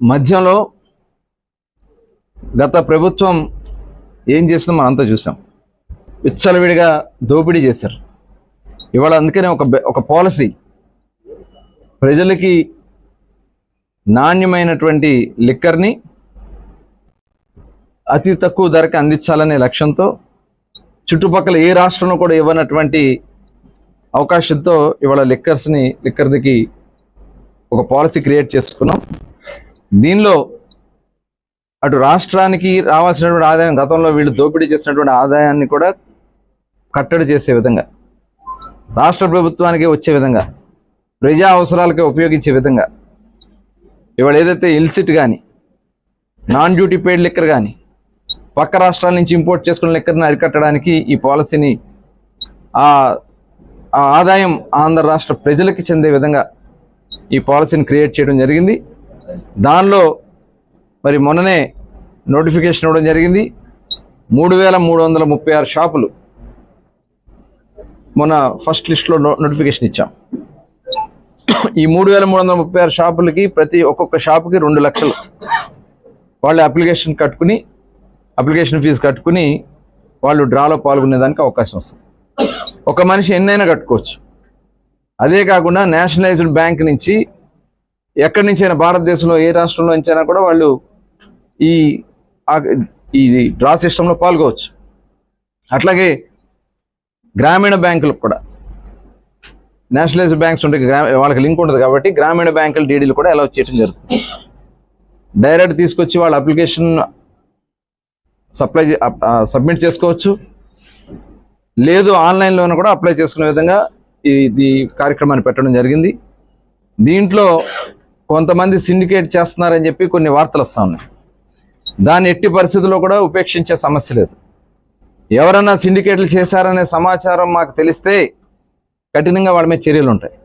మధ్యలో గత ప్రభుత్వం ఏం చేసిందో మనంతా చూసాం. విచ్చలవిడిగా దోపిడీ చేశారు. ఇవాళ అందుకనే ఒక పాలసీ, ప్రజలకి నాణ్యమైనటువంటి లిక్కర్ని అతి తక్కువ ధరకి అందించాలనే లక్ష్యంతో చుట్టుపక్కల ఏ రాష్ట్రంలో కూడా ఇవ్వనటువంటి అవకాశంతో ఇవాళ లిక్కర్కి ఒక పాలసీ క్రియేట్ చేసుకున్నాం. దీనిలో అటు రాష్ట్రానికి రావాల్సినటువంటి ఆదాయం, గతంలో వీళ్ళు దోపిడీ చేసినటువంటి ఆదాయాన్ని కూడా కట్టడి చేసే విధంగా, రాష్ట్ర ప్రభుత్వానికి వచ్చే విధంగా, ప్రజా అవసరాలకే ఉపయోగించే విధంగా ఇవాళ ఏదైతే ఇల్సిట్ కానీ, నాన్ డ్యూటీ పెయిడ్ లిక్కర్ కానీ, పక్క రాష్ట్రాల నుంచి ఇంపోర్ట్ చేసుకున్న లిక్కర్ని అరికట్టడానికి ఈ పాలసీని, ఆ ఆదాయం ఆంధ్ర రాష్ట్ర ప్రజలకి చెందే విధంగా ఈ పాలసీని క్రియేట్ చేయడం జరిగింది. దానిలో మరి మొన్ననే నోటిఫికేషన్ ఇవ్వడం జరిగింది. 3336 షాపులు మొన్న ఫస్ట్ లిస్ట్లో నోటిఫికేషన్ ఇచ్చాం. ఈ 3336 షాపులకి ఒక్కొక్క షాపుకి 2 లక్షలు వాళ్ళు అప్లికేషన్ ఫీజు కట్టుకుని వాళ్ళు డ్రాలో పాల్గొనేదానికి అవకాశం వస్తుంది. ఒక మనిషి ఎన్నైనా కట్టుకోవచ్చు. అదే కాకుండా నేషనలైజ్డ్ బ్యాంక్ నుంచి ఎక్కడి నుంచైనా, భారతదేశంలో ఏ రాష్ట్రంలో నుంచైనా కూడా వాళ్ళు ఈ డ్రా సిస్టంలో పాల్గొవచ్చు. అట్లాగే గ్రామీణ బ్యాంకులకు కూడా నేషనలైజ్డ్ బ్యాంక్స్ ఉంటే వాళ్ళకి లింక్ ఉంటుంది కాబట్టి గ్రామీణ బ్యాంకుల డీడీలు కూడా అలౌ చేయడం జరుగుతుంది. డైరెక్ట్ తీసుకొచ్చి వాళ్ళ అప్లికేషన్ సబ్మిట్ చేసుకోవచ్చు. లేదు ఆన్లైన్లోనే కూడా అప్లై చేసుకునే విధంగా ఈ కార్యక్రమాన్ని పెట్టడం జరిగింది. దీంట్లో కొంతమంది సిండికేట్ చేస్తున్నారని చెప్పి కొన్ని వార్తలు వస్తూ ఉన్నాయి. దాన్ని ఎట్టి పరిస్థితుల్లో కూడా ఉపేక్షించే సమస్య లేదు. ఎవరన్నా సిండికేట్లు చేశారనే సమాచారం మాకు తెలిస్తే కఠినంగా వాళ్ళ మీద చర్యలు ఉంటాయి.